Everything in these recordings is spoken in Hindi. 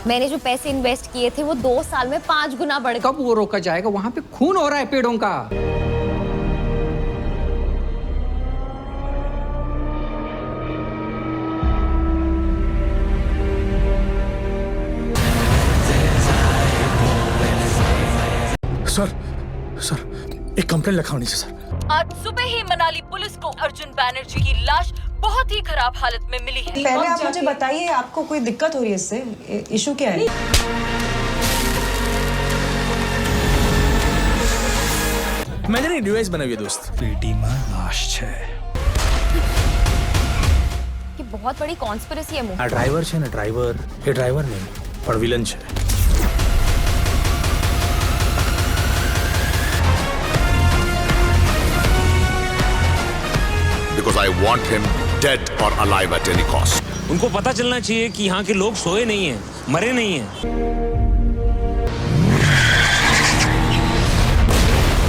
मैंने जो पैसे इन्वेस्ट किए थे वो 2 साल में 5 गुना बढ़ गए। कब वो रोका जाएगा? वहाँ पे खून हो रहा है पेड़ों का। सर एक कंप्लेंट लिखा होनी चाहिए सर। आज सुबह ही मनाली पुलिस को अर्जुन बैनर्जी की लाश बहुत ही खराब हालत में मिली है। पहले आप मुझे बताइए, आपको कोई दिक्कत हो रही है इससे? इशू क्या है? मैंने नहीं डिवाइस बनाई है दोस्त। पेटीમાં લાશ છે। कि बहुत बड़ी कॉन्स्पिरेसी है मुंह। આ ડ્રાઈવર છે ને ડ્રાઈવર, એ ડ્રાઈવર નહીં પણ વિલન છે। Because I want him dead or alive at any cost. उनको पता चलना चाहिए कि यहाँ के लोग सोए नहीं हैं, मरे नहीं हैं।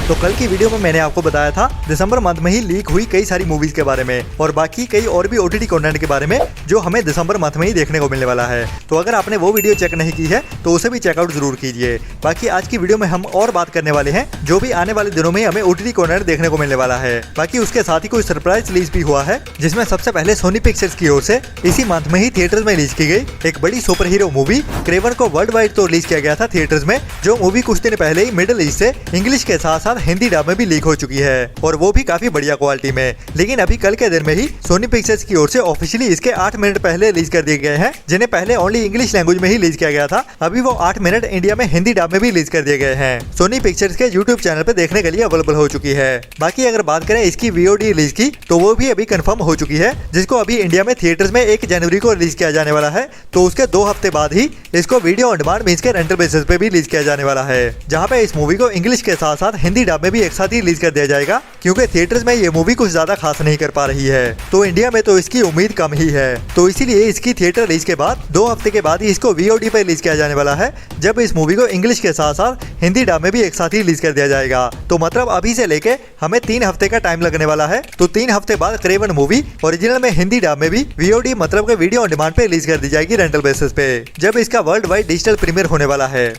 तो कल की वीडियो में मैंने आपको बताया था दिसंबर मंथ में ही लीक हुई कई सारी मूवीज के बारे में और बाकी कई और भी ओटीटी कंटेंट के बारे में जो हमें दिसंबर मंथ में ही देखने को मिलने वाला है। तो अगर आपने वो वीडियो चेक नहीं की है तो उसे भी चेकआउट जरूर कीजिए। बाकी आज की वीडियो में हम और बात करने वाले हैं जो भी आने वाले दिनों में हमें ओटीटी कंटेंट देखने को मिलने वाला है। बाकी उसके साथ ही कोई सरप्राइज रिलीज भी हुआ है जिसमें सबसे पहले सोनी पिक्चर्स की ओर से इसी मंथ में ही थिएटर्स में रिलीज की गई एक बड़ी सुपर हीरो मूवी क्रेवन को वर्ल्ड वाइड तो रिलीज किया गया था थिएटर्स में, जो मूवी कुछ दिन पहले ही मिडिल ईस्ट से इंग्लिश के साथ साथ हिंदी डब में भी लीक हो चुकी है और वो भी काफी बढ़िया क्वालिटी में। लेकिन अभी कल के दिन में ही सोनी पिक्चर्स की ओर से ऑफिशियली इसके 8 मिनट पहले रिलीज कर दिए गए हैं, जिन्हें पहले ओनली इंग्लिश लैंग्वेज में ही रिलीज किया गया था। अभी वो 8 मिनट इंडिया में हिंदी डब में भी रिलीज कर दिए गए हैं। सोनी पिक्चर्स के यूट्यूब चैनल पे देखने के लिए अवेलेबल हो चुकी है। बाकी अगर बात करें इसकी वीओडी रिलीज की तो वो भी अभी कंफर्म हो चुकी है, जिसको अभी इंडिया में थिएटर्स में 1 जनवरी को रिलीज किया जाने वाला है। तो उसके 2 हफ्ते बाद ही इसको वीडियो ऑन डिमांड मींस के रेंटल बेसिस पे भी रिलीज किया जाने वाला है, जहाँ पे इस मूवी को इंग्लिश के साथ साथ हिंदी डब में भी एक साथ ही रिलीज कर दिया जाएगा, क्योंकि थिएटर्स में ये मूवी कुछ ज्यादा खास नहीं कर पा रही है। तो इंडिया में तो इसकी उम्मीद कम ही है, तो इसीलिए इसकी थिएटर रिलीज के बाद 2 हफ्ते के बाद ही इसको वीओडी पर रिलीज किया जाने वाला है, जब इस मूवी को इंग्लिश के साथ साथ हिंदी डब में भी एक साथ ही रिलीज कर दिया जाएगा। तो मतलब अभी से लेके हमें 3 हफ्ते का टाइम लगने वाला है। तो 3 हफ्ते बाद क्रेवन मूवी ओरिजिनल में हिंदी डब में भी वीओडी मतलब के वीडियो ऑन डिमांड पे रिलीज कर दी जाएगी रेंटल बेसिस पे, जब इसका वर्ल्ड वाइड डिजिटल प्रीमियर होने वाला है।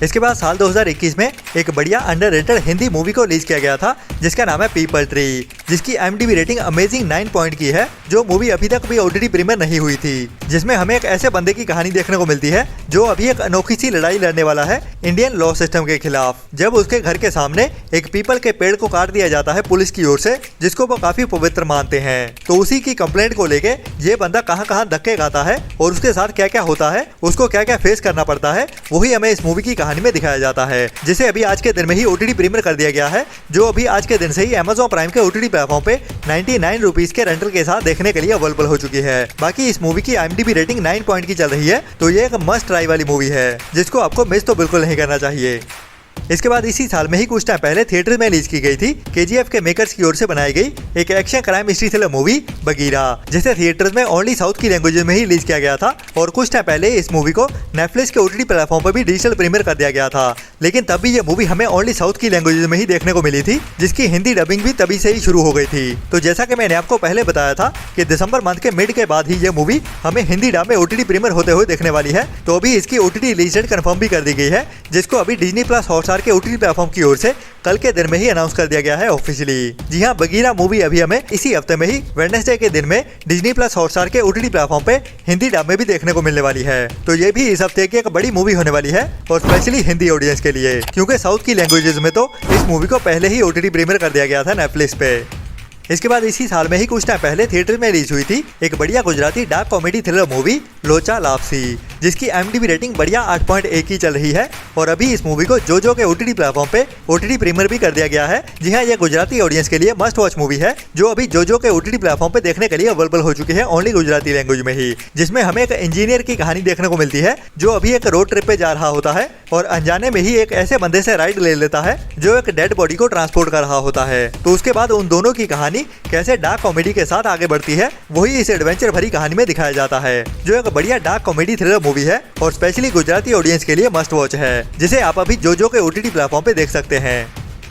इसके बाद साल 2021 में एक बढ़िया अंडररेटेड हिंदी मूवी को रिलीज किया गया था जिसका नाम है पीपल ट्री, जिसकी IMDb रेटिंग अमेजिंग 9 पॉइंट की है, जो मूवी अभी तक भी ओटीटी प्रीमियर नहीं हुई थी, जिसमें हमें एक ऐसे बंदे की कहानी देखने को मिलती है जो अभी एक अनोखी सी लड़ाई लड़ने वाला है इंडियन लॉ सिस्टम के खिलाफ, जब उसके घर के सामने एक पीपल के पेड़ को काट दिया जाता है पुलिस की ओर से, जिसको वो काफी पवित्र मानते हैं। तो उसी की कंप्लेंट को लेके ये बंदा कहाँ कहाँ धक्के खाता है और उसके साथ क्या क्या होता है, उसको क्या क्या फेस करना पड़ता है, वही हमें इस मूवी की कहानी में दिखाया जाता है, जिसे अभी आज के दिन में ही ओटीटी प्रीमियर कर दिया गया है, जो अभी आज के दिन से ही Amazon प्राइम के ओटीटी प्लेटफॉर्म पे 99 रुपीज के रेंटल के साथ देखने के लिए अवेलेबल हो चुकी है। बाकी इस मूवी की IMDb रेटिंग 9 पॉइंट की चल रही है, तो ये एक मस्ट ट्राई वाली मूवी है जिसको आपको मिस तो बिल्कुल नहीं करना चाहिए। इसके बाद इसी साल में ही कुछ टाइम पहले थिएटर में रिलीज की गई थी KGF के मेकर्स की ओर से बनाई गई एक action crime mystery thriller movie Bagheera, जिसे थिएटर्स में ओनली साउथ की लैंग्वेज में ही रिलीज किया गया था और कुछ टाइम पहले इस मूवी को नेटफ्लिक्स के ओटीटी प्लेटफॉर्म पर भी डिजिटल प्रीमियर कर दिया गया था। लेकिन तब भी ये मूवी हमें ओनली साउथ की लैंग्वेज में ही देखने को मिली थी, जिसकी हिंदी डबिंग भी तभी से ही शुरू हो गई थी। तो जैसा कि मैंने आपको पहले बताया था कि दिसंबर मंथ के मिड के बाद ही ये मूवी हमें हिंदी डब में ओटीटी प्रीमियर होते हुए देखने वाली है। तो अभी इसकी ओटीटी रिलीज डेट कंफर्म भी कर दी गई है, जिसको अभी डिज्नी प्लस हॉटस्टार के ओटीटी प्लेटफॉर्म की ओर से कल के दिन में ही अनाउंस कर दिया गया है ऑफिशियली। जी हाँ, बगीरा मूवी अभी हमें इसी हफ्ते में ही वेडनेसडे के दिन में डिज्नी प्लस हॉटस्टार के ओटीटी प्लेटफॉर्म पे हिंदी डब में भी देखने को मिलने वाली है। तो ये भी इस हफ्ते की एक बड़ी मूवी होने वाली है और स्पेशली हिंदी ऑडियंस के लिए, क्योंकि साउथ की लैंग्वेजेस में तो इस मूवी को पहले ही ओटीटी प्रीमियर कर दिया गया था नेटफ्लिक्स पे। इसके बाद इसी साल में ही कुछ टाइम पहले थिएटर में रिलीज हुई थी एक बढ़िया Gujarati dark comedy thriller movie लोचा लापसी, जिसकी IMDb रेटिंग बढ़िया 8.1 की चल रही है और अभी इस मूवी को जो के ओटीटी प्लेटफॉर्म पे ओटीटी प्रीमियर भी कर दिया गया है। जी हाँ, ये गुजराती ऑडियंस के लिए मस्ट वॉच मूवी है, जो अभी जो के ओटीटी प्लेटफॉर्म पे देखने के लिए अवेलेबल हो चुकी है ओनली गुजराती लैंग्वेज में ही, जिसमें हमें एक इंजीनियर की कहानी देखने को मिलती है जो अभी एक रोड ट्रिप पे जा रहा होता है और अनजाने में ही एक ऐसे बंदे से राइड ले लेता है जो एक डेड बॉडी को ट्रांसपोर्ट कर रहा होता है। तो उसके बाद उन दोनों की कहानी कैसे डार्क कॉमेडी के साथ आगे बढ़ती है, वही इस एडवेंचर भरी कहानी में दिखाया जाता है, जो एक बढ़िया डार्क कॉमेडी थ्रिलर मूवी है और स्पेशली गुजराती ऑडियंस के लिए मस्ट वॉच है, जिसे आप अभी जो के ओटीटी प्लेटफॉर्म पे देख सकते हैं।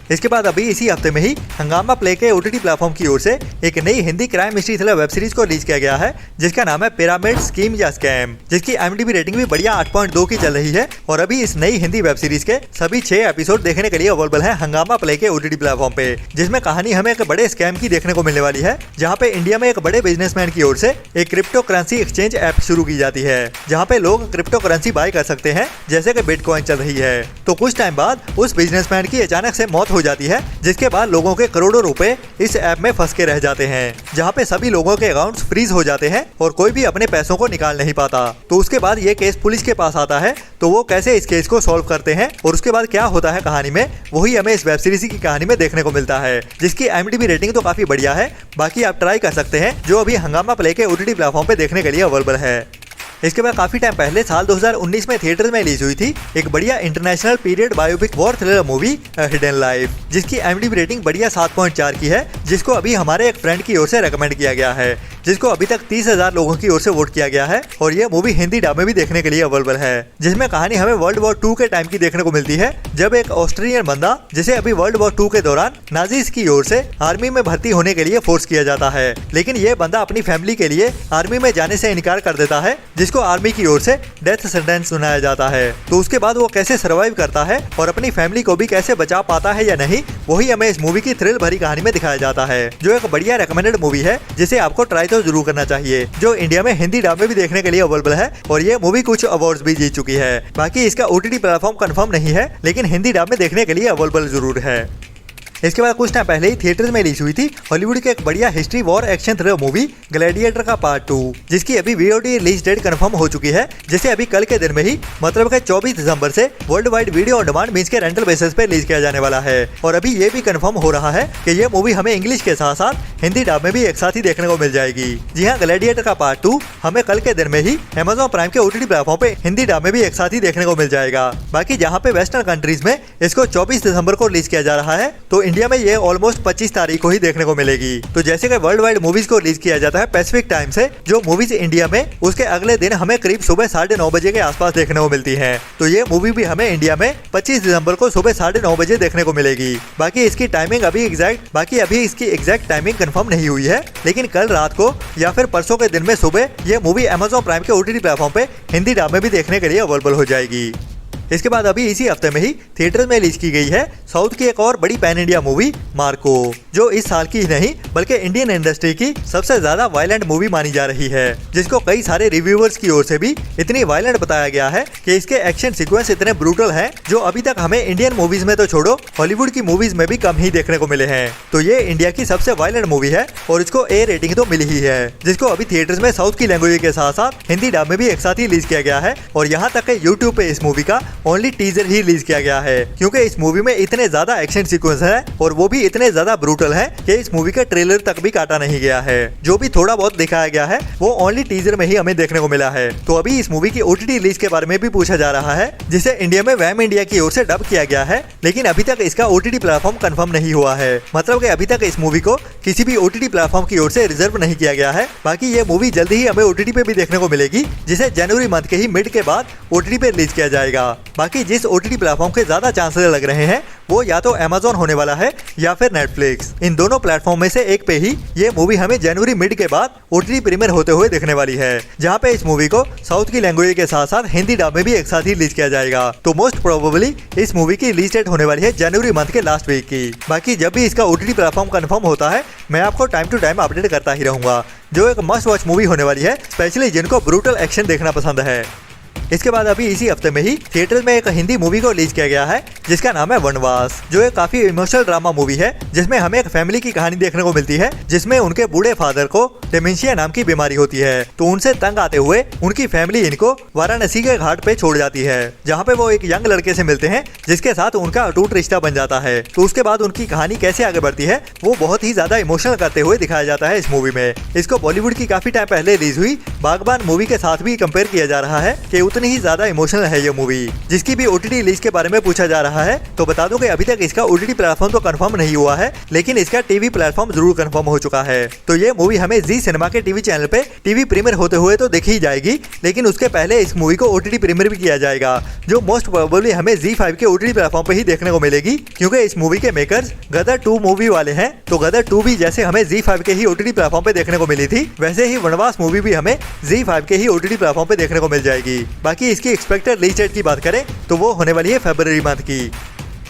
इसके बाद अभी इसी हफ्ते में ही हंगामा प्ले के OTT प्लेटफॉर्म की ओर से एक नई Hindi crime mystery thriller web series को रिलीज किया गया है, जिसका नाम है पिरामिड स्कीम या स्कैम, जिसकी IMDb रेटिंग भी बढ़िया 8.2 की चल रही है। और अभी इस नई हिंदी वेब सीरीज के सभी 6 एपिसोड देखने के लिए अवेलेबल है हंगामा प्ले के OTT प्लेटफॉर्म पे, जिसमें कहानी हमें एक बड़े स्कैम की देखने को मिलने वाली है, जहाँ पे इंडिया में एक बड़े बिजनेसमैन की ओर से एक क्रिप्टो करेंसी एक्सचेंज ऐप शुरू की जाती है, जहाँ पे लोग क्रिप्टो करेंसी बाय कर सकते हैं, जैसे कि बिटकॉइन चल रही है। तो कुछ टाइम बाद उस बिजनेसमैन की अचानक से मौत हो जाती है, जिसके बाद लोगों के करोड़ों रुपए इस ऐप में फंस के रह जाते हैं, जहाँ पे सभी लोगों के अकाउंट्स फ्रीज हो जाते हैं और कोई भी अपने पैसों को निकाल नहीं पाता। तो उसके बाद ये केस पुलिस के पास आता है, तो वो कैसे इस केस को सॉल्व करते हैं और उसके बाद क्या होता है कहानी में, वही हमें इस वेब सीरीज की कहानी में देखने को मिलता है, जिसकी IMDb रेटिंग तो काफी बढ़िया है। बाकी आप ट्राई कर सकते हैं, जो अभी हंगामा प्ले के OTT प्लेटफॉर्म पे देखने के लिए अवेलेबल है। इसके बाद काफी टाइम पहले साल 2019 में थिएटर में रिलीज हुई थी एक बढ़िया international period biopic war thriller movie hidden life, जिसकी IMDb रेटिंग बढ़िया 7.4 की है, जिसको अभी हमारे एक फ्रेंड की ओर से रेकमेंड किया गया है, जिसको अभी तक 30,000 लोगों की ओर से वोट किया गया है। और ये मूवी हिंदी डब में भी देखने के लिए अवेलेबल है, जिसमें कहानी हमें वर्ल्ड वॉर 2 के टाइम की देखने को मिलती है, जब एक ऑस्ट्रेलियन बंदा जिसे अभी वर्ल्ड वॉर 2 के दौरान नाजीज की ओर से आर्मी में भर्ती होने के लिए फोर्स किया जाता है, लेकिन ये बंदा अपनी फैमिली के लिए आर्मी में जाने से इनकार कर देता है, जिसको आर्मी की ओर से डेथ सेंटेंस सुनाया जाता है। तो उसके बाद वो कैसे सर्वाइव करता है और अपनी फैमिली को भी कैसे बचा पाता है या नहीं, वही हमें इस मूवी की थ्रिल भरी कहानी में दिखाया जाता है, जो एक बढ़िया रेकमेंडेड मूवी है, जिसे आपको ट्राई तो जरूर करना चाहिए, जो इंडिया में हिंदी डब में भी देखने के लिए अवेलेबल है। और ये मूवी कुछ अवार्ड्स भी जीत चुकी है। बाकी इसका OTT प्लेटफॉर्म कंफर्म नहीं है, लेकिन हिंदी डब में देखने के लिए अवेलेबल जरूर है। इसके बाद कुछ टाइम पहले ही थिएटर्स में रिलीज हुई थी हॉलीवुड की एक बढ़िया history war action thriller movie gladiator का पार्ट 2, जिसकी अभी VOD रिलीज डेट कंफर्म हो चुकी है, जिसे अभी कल के दिन में ही मतलब के 24 दिसंबर से world wide video on demand means के रेंटल बेसिस पे रिलीज किया जाने वाला है। और अभी ये भी कंफर्म हो रहा है कि ये मूवी हमें इंग्लिश के साथ साथ हिंदी डब में भी एक साथ ही देखने को मिल जाएगी। जी हाँ, ग्लैडिएटर का पार्ट 2 हमें कल के दिन में ही Amazon प्राइम के OTT प्लेटफॉर्म पे हिंदी डब में भी एक साथ ही देखने को मिल जाएगा। बाकी जहाँ पे वेस्टर्न कंट्रीज में इसको 24 दिसंबर को रिलीज किया जा रहा है, तो इंडिया में ये ऑलमोस्ट 25 तारीख को ही देखने को मिलेगी। तो जैसे कि वर्ल्ड वाइड मूवीज को रिलीज किया जाता है पैसिफिक टाइम से, जो मूवीज इंडिया में उसके अगले दिन हमें करीब सुबह 9:30 बजे के आसपास देखने को मिलती है, तो ये मूवी भी हमें इंडिया में 25 दिसंबर को सुबह 9:30 बजे देखने को मिलेगी। बाकी इसकी एग्जैक्ट टाइमिंग कंफर्म नहीं हुई है, लेकिन कल रात को या फिर परसों के दिन में सुबह ये मूवी Amazon प्राइम के OTT प्लेटफॉर्म पे हिंदी डब में भी देखने के लिए अवेलेबल हो जाएगी। इसके बाद अभी इसी हफ्ते में ही थिएटर में रिलीज की गई है साउथ की एक और बड़ी पैन इंडिया मूवी मार्को, जो इस साल की ही नहीं बल्कि इंडियन इंडस्ट्री की सबसे ज्यादा वायलेंट मूवी मानी जा रही है, जिसको कई सारे रिव्यूअर्स की ओर से भी इतनी वायलेंट बताया गया है कि इसके एक्शन सीक्वेंस इतने ब्रूटल हैं, जो अभी तक हमें इंडियन मूवीज में तो छोड़ो हॉलीवुड की मूवीज में भी कम ही देखने को मिले हैं। तो ये इंडिया की सबसे वायलेंट मूवी है और इसको A रेटिंग तो मिली ही है, जिसको अभी थिएटर्स में साउथ की लैंग्वेज के साथ साथ हिंदी डब में भी एक साथ ही रिलीज किया गया है। और यहाँ तक कि यूट्यूब पे इस मूवी का ओनली टीजर ही रिलीज किया गया है, क्योंकि इस मूवी में इतने ज्यादा एक्शन सीक्वेंस है और वो भी इतने ज्यादा ब्रूटल है कि इस मूवी का ट्रेलर तक भी काटा नहीं गया है। जो भी थोड़ा बहुत दिखाया गया है वो ओनली टीजर में ही हमें देखने को मिला है। तो अभी इस मूवी की OTT रिलीज के बारे में भी पूछा जा रहा है, जिसे इंडिया में वैम इंडिया की ओर से डब किया गया है, लेकिन अभी तक इसका OTT प्लेटफॉर्म कंफर्म नहीं हुआ है, मतलब कि अभी तक इस मूवी को किसी भी OTT प्लेटफॉर्म की ओर से रिजर्व नहीं किया गया है। बाकी ये मूवी जल्दी ही हमें OTT पे भी देखने को मिलेगी, जिसे जनवरी मंथ के ही मिड के बाद OTT पे रिलीज किया जाएगा। बाकी जिस OTT प्लेटफॉर्म के ज्यादा चांसेस लग रहे हैं वो या तो Amazon होने वाला है या फिर Netflix। इन दोनों प्लेटफॉर्म में से एक पे ही ये मूवी हमें जनवरी मिड के बाद OTT प्रीमियर होते हुए देखने वाली है, जहाँ पे इस मूवी को साउथ की लैंग्वेज के साथ साथ हिंदी डब में भी एक साथ ही रिलीज किया जाएगा। तो मोस्ट प्रोबेबली इस मूवी की रिलीज डेट होने वाली है जनवरी मंथ के लास्ट वीक की। बाकी जब भी इसका OTT प्लेटफॉर्म कंफर्म होता है मैं आपको टाइम टू टाइम अपडेट करता ही रहूंगा, जो एक मस्ट वॉच मूवी होने वाली है, स्पेशली जिनको ब्रूटल एक्शन देखना पसंद है। इसके बाद अभी इसी हफ्ते में ही थिएटर में एक हिंदी मूवी को रिलीज किया गया है, जिसका नाम है वनवास, जो एक काफी इमोशनल ड्रामा मूवी है, जिसमें हमें एक फैमिली की कहानी देखने को मिलती है, जिसमें उनके बूढ़े फादर को डिमेंशिया नाम की बीमारी होती है। तो उनसे तंग आते हुए उनकी फैमिली इनको वाराणसी के घाट पे छोड़ जाती है, जहाँ पे वो एक यंग लड़के से मिलते हैं, जिसके साथ उनका अटूट रिश्ता बन जाता है। तो उसके बाद उनकी कहानी कैसे आगे बढ़ती है वो बहुत ही ज्यादा इमोशनल करते हुए दिखाया जाता है इस मूवी में। इसको बॉलीवुड की काफी टाइम पहले रिलीज हुई बागबान मूवी के साथ भी कंपेयर किया जा रहा है कि उतनी ही ज्यादा इमोशनल है ये मूवी, जिसकी भी OTT रिलीज के बारे में पूछा जा रहा रहा है तो बता दूं कि अभी तक इसका OTT प्लेटफॉर्म तो कंफर्म नहीं हुआ है, लेकिन इसका टीवी प्लेटफॉर्म जरूर कंफर्म हो चुका है। तो ये मूवी हमें जी सिनेमा के टीवी चैनल पे टीवी प्रीमियर होते हुए तो देखी ही जाएगी, लेकिन उसके पहले इस मूवी को OTT प्रीमियर भी किया जाएगा, जो मोस्ट प्रोबेबली हमें ZEE5 के OTT प्लेटफॉर्म पे ही देखने को मिलेगी, क्योंकि इस मूवी के मेकर्स गदर 2 मूवी वाले हैं। तो गदर 2 भी जैसे हमें ZEE5 के ही OTT प्लेटफॉर्म पे देखने को मिली थी, वैसे ही वनवास मूवी भी हमें ZEE5 के ही OTT प्लेटफॉर्म पे देखने को मिल जाएगी। बाकी इसकी एक्सपेक्टेड रिलीज डेट की बात करें तो वो होने वाली है फरवरी मंथ की।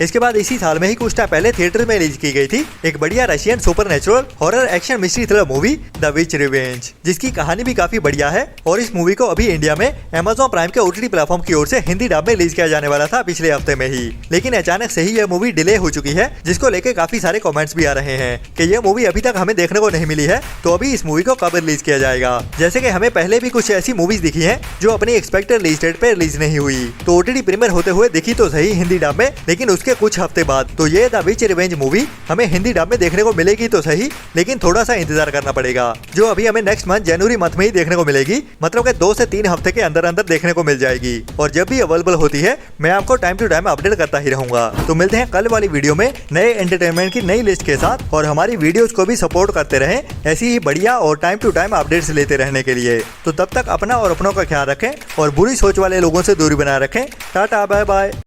इसके बाद इसी साल में ही कुछ टाइम पहले थिएटर में रिलीज की गई थी एक बढ़िया Russian supernatural horror action mystery thriller movie the which revenge, जिसकी कहानी भी काफी बढ़िया है। और इस मूवी को अभी इंडिया में Amazon प्राइम के OTT प्लेटफॉर्म की ओर से हिंदी डब में रिलीज किया जाने वाला था पिछले हफ्ते में ही, लेकिन अचानक से ही यह मूवी डिले हो चुकी है, जिसको लेकर काफी सारे कमेंट्स भी आ रहे हैं कि यह मूवी अभी तक हमें देखने को नहीं मिली है, तो अभी इस मूवी को कब रिलीज किया जाएगा। जैसे कि हमें पहले भी कुछ ऐसी मूवीज दिखी है जो अपनी एक्सपेक्टेड रिलीज डेट पे रिलीज नहीं हुई, तो OTT प्रीमियर होते हुए दिखी तो सही हिंदी डब में, लेकिन उसके कुछ हफ्ते बाद। तो ये द विच रिवेंज मूवी हमें हिंदी डब में देखने को मिलेगी तो सही, लेकिन थोड़ा सा इंतजार करना पड़ेगा, जो अभी हमें नेक्स्ट मंथ जनवरी मंथ में ही देखने को मिलेगी, मतलब कि 2 से 3 हफ्ते के अंदर अंदर देखने को मिल जाएगी। और जब भी अवेलेबल होती है मैं आपको टाइम टू टाइम अपडेट करता ही रहूंगा। तो मिलते हैं कल वाली वीडियो में नए एंटरटेनमेंट की नई लिस्ट के साथ, और हमारी वीडियोस को भी सपोर्ट करते रहें ऐसी ही बढ़िया और टाइम टू टाइम अपडेट्स लेते रहने के लिए। तो तब तक अपना और अपनों का ख्याल रखें और बुरी सोच वाले लोगों से दूरी बनाए रखें। Ta ta bye bye.